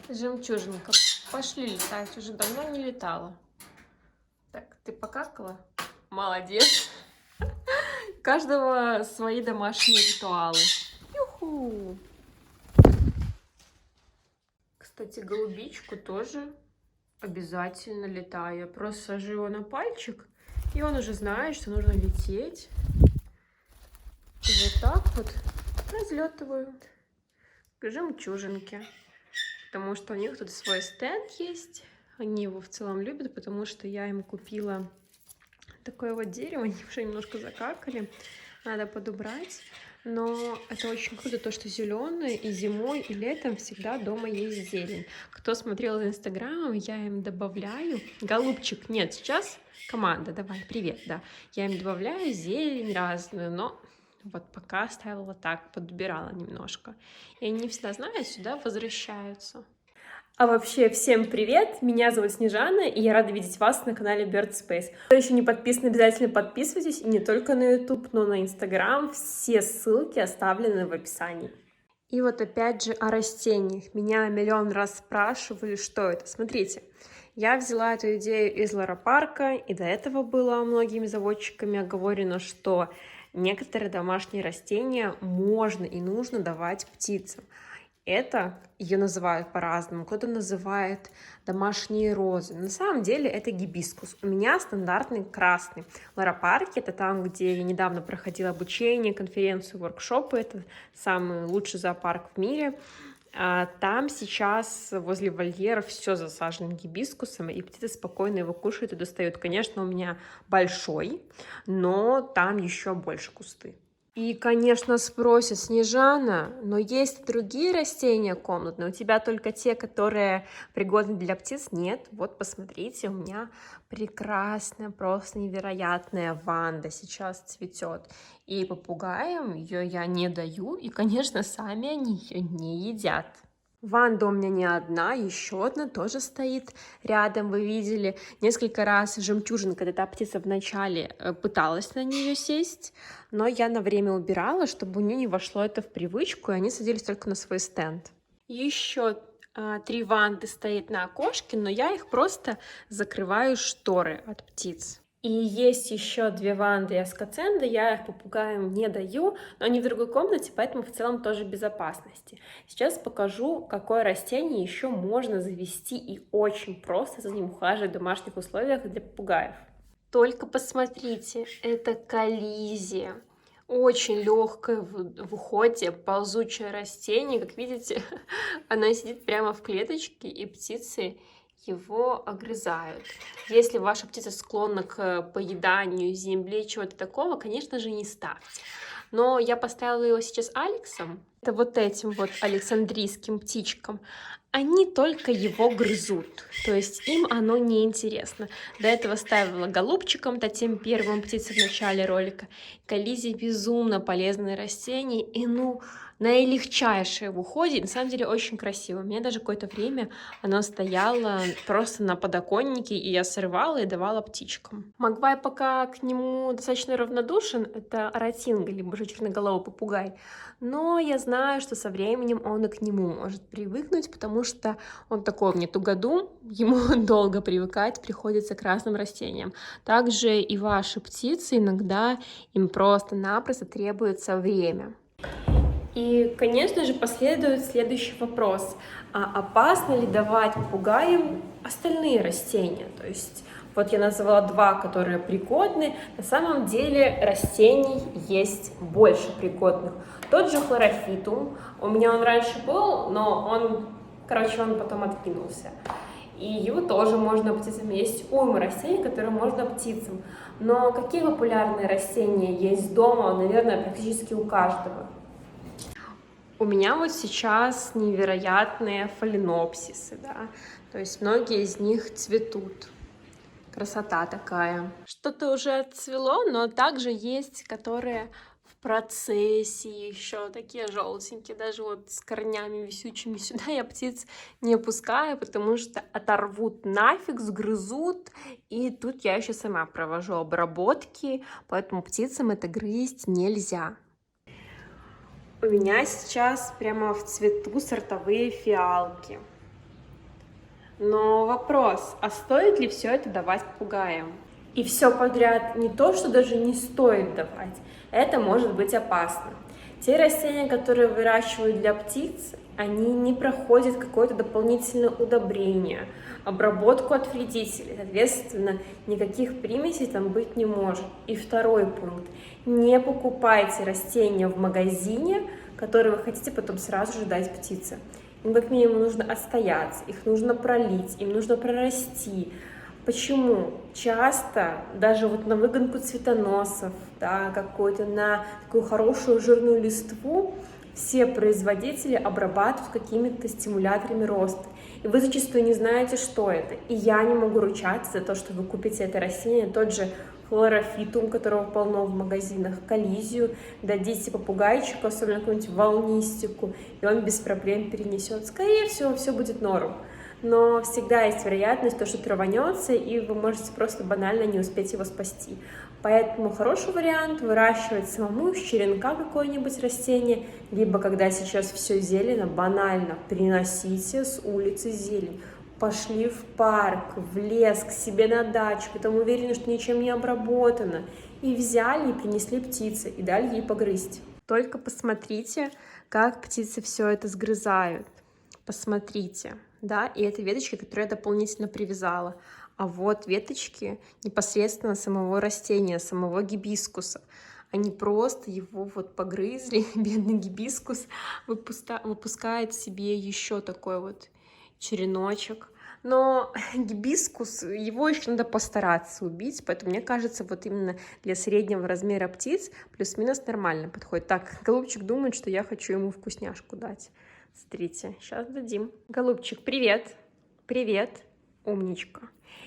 Жемчужинка, пошли летать. Уже давно не летала. Так, ты покакала? Молодец. У каждого свои домашние ритуалы. Юху! Кстати, голубичку тоже обязательно летаю. Я просто сажу его на пальчик, и он уже знает, что нужно лететь. И вот так вот разлетываю к жемчужинке. Потому что у них тут свой стенд есть. Они его в целом любят, потому что я им купила такое вот дерево. Они уже немножко закакали. Надо подубрать. Но это очень круто, то, что зеленое, и зимой, и летом всегда дома есть зелень. Кто смотрел за Инстаграмом, я им добавляю. Голубчик, нет, сейчас команда, давай, привет, да. Я им добавляю зелень разную, но вот пока оставила вот так, подбирала немножко. И они всегда, знают, сюда возвращаются. А вообще, всем привет! Меня зовут Снежана, и я рада видеть вас на канале Bird Space. Кто еще не подписан, обязательно подписывайтесь, и не только на YouTube, но и на Instagram. Все ссылки оставлены в описании. И вот опять же о растениях. Меня миллион раз спрашивали, что это. Смотрите, я взяла эту идею из лоропарка, и до этого было многими заводчиками оговорено, что некоторые домашние растения можно и нужно давать птицам. Это ее называют по-разному. Кто-то называет домашние розы. На самом деле это гибискус. У меня стандартный красный. Лоропарки — это там, где я недавно проходила обучение, конференцию, воркшопы. Это самый лучший зоопарк в мире. Там сейчас возле вольеров все засажено гибискусом, и птицы спокойно его кушают и достают. Конечно, у меня большой, но там еще больше кусты. И, конечно, спросят: Снежана, но есть и другие растения комнатные, у тебя только те, которые пригодны для птиц? Нет, вот посмотрите, у меня прекрасная, просто невероятная ванда сейчас цветет. И попугаям ее я не даю, и, конечно, сами они ее не едят. Ванда у меня не одна, еще одна тоже стоит рядом. Вы видели несколько раз жемчужинка, эта птица вначале пыталась на нее сесть, но я на время убирала, чтобы у нее не вошло это в привычку, и они садились только на свой стенд. Еще 3 ванды стоит на окошке, но я их просто закрываю шторы от птиц. И есть еще 2 ванды аскоценды, я их попугаям не даю, но они в другой комнате, поэтому в целом тоже в безопасности. Сейчас покажу, какое растение еще можно завести и очень просто за ним ухаживать в домашних условиях для попугаев. Только посмотрите, это коллизия. Очень легкое в уходе, ползучее растение. Как видите, она сидит прямо в клеточке, и птицы его огрызают. Если ваша птица склонна к поеданию земли, чего-то такого, конечно же, не ставьте. Но я поставила его сейчас Алексом. Это вот этим вот александрийским птичкам. Они только его грызут, то есть им оно не интересно. До этого ставила голубчиком, тем первым птицам в начале ролика. Коллизия безумно полезное растение, и наилегчайшее в уходе. На самом деле очень красиво. У меня даже какое-то время оно стояло просто на подоконнике, и я срывала и давала птичкам. Магвай пока к нему достаточно равнодушен, это ротинга, либо же черноголовый попугай. Но я знаю, что со временем он и к нему может привыкнуть, потому что он такой мне тугодум, ему долго привыкать приходится к разным растениям. Также и ваши птицы иногда им просто-напросто требуется время. И, конечно же, последует следующий вопрос. А опасно ли давать попугаям остальные растения? То есть, вот я назвала 2, которые пригодны. На самом деле растений есть больше пригодных. Тот же хлорофитум. У меня он раньше был, но он потом откинулся. И его тоже можно птицам. Есть уйма растений, которые можно птицам. Но какие популярные растения есть дома, наверное, практически у каждого. У меня вот сейчас невероятные фаленопсисы, да, то есть многие из них цветут. Красота такая. Что-то уже отцвело, но также есть, которые в процессе еще такие желтенькие, даже вот с корнями висючими. Сюда я птиц не опускаю, потому что оторвут нафиг, сгрызут, и тут я еще сама провожу обработки, поэтому птицам это грызть нельзя. У меня сейчас прямо в цвету сортовые фиалки. Но вопрос, а стоит ли все это давать попугаям? И все подряд не то, что даже не стоит давать, это может быть опасно. Те растения, которые выращивают для птиц, они не проходят какое-то дополнительное удобрение, обработку от вредителей, соответственно, никаких примесей там быть не может. И второй пункт. Не покупайте растения в магазине, которые вы хотите потом сразу же дать птице. Им как минимум нужно отстояться, их нужно пролить, им нужно прорасти. Почему? Часто даже вот на выгонку цветоносов, да, какой-то на такую хорошую жирную листву все производители обрабатывают какими-то стимуляторами роста. И вы зачастую не знаете, что это. И я не могу ручаться за то, что вы купите это растение, тот же хлорофитум, которого полно в магазинах, коллизию, дадите попугайчику, особенно какую-нибудь волнистику, и он без проблем перенесет. Скорее всего, все будет норм. Но всегда есть вероятность, что что-то рванется, и вы можете просто банально не успеть его спасти. Поэтому хороший вариант выращивать самому с черенка какое-нибудь растение, либо когда сейчас все зелено, банально приносите с улицы зелень. Пошли в парк, в лес, к себе на дачу, потом уверены, что ничем не обработано. И взяли, и принесли птице, и дали ей погрызть. Только посмотрите, как птицы все это сгрызают. Посмотрите, да, и это веточки, которые я дополнительно привязала. А вот веточки непосредственно самого растения, самого гибискуса. Они просто его вот погрызли, бедный гибискус выпускает себе еще такой вот череночек. Но гибискус, его еще надо постараться убить, поэтому мне кажется, вот именно для среднего размера птиц плюс-минус нормально подходит. Так, голубчик думает, что я хочу ему вкусняшку дать. Смотрите, сейчас дадим. Голубчик, привет. Привет, умничка.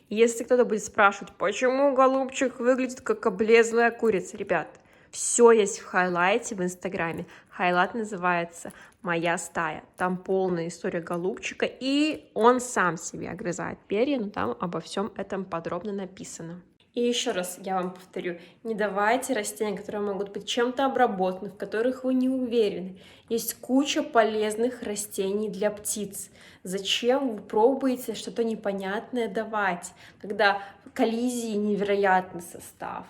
Если кто-то будет спрашивать, почему голубчик выглядит как облезлая курица, ребят, все есть в хайлайте в Инстаграме. Хайлайт называется «Моя стая». Там полная история голубчика, и он сам себе огрызает перья, но там обо всем этом подробно написано. И еще раз я вам повторю, не давайте растения, которые могут быть чем-то обработаны, в которых вы не уверены. Есть куча полезных растений для птиц. Зачем вы пробуете что-то непонятное давать, когда коллизии невероятный состав?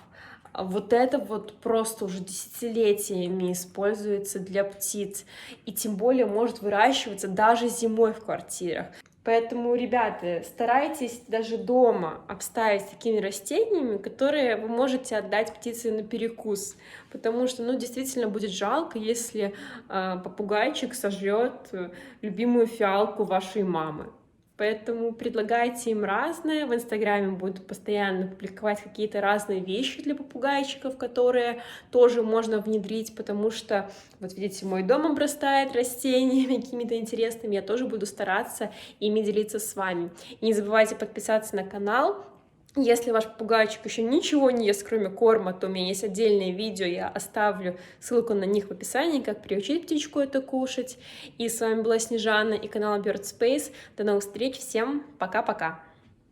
Вот это вот просто уже десятилетиями используется для птиц, и тем более может выращиваться даже зимой в квартирах. Поэтому, ребята, старайтесь даже дома обставить такими растениями, которые вы можете отдать птице на перекус, потому что, ну, действительно будет жалко, если попугайчик сожрет любимую фиалку вашей мамы. Поэтому предлагайте им разное. В Инстаграме буду постоянно публиковать какие-то разные вещи для попугайчиков, которые тоже можно внедрить, потому что, вот видите, мой дом обрастает растениями какими-то интересными. Я тоже буду стараться ими делиться с вами. И не забывайте подписаться на канал. Если ваш попугайчик еще ничего не ест, кроме корма, то у меня есть отдельное видео, я оставлю ссылку на них в описании, как приучить птичку это кушать. И с вами была Снежана и канал Bird Space. До новых встреч, всем пока-пока!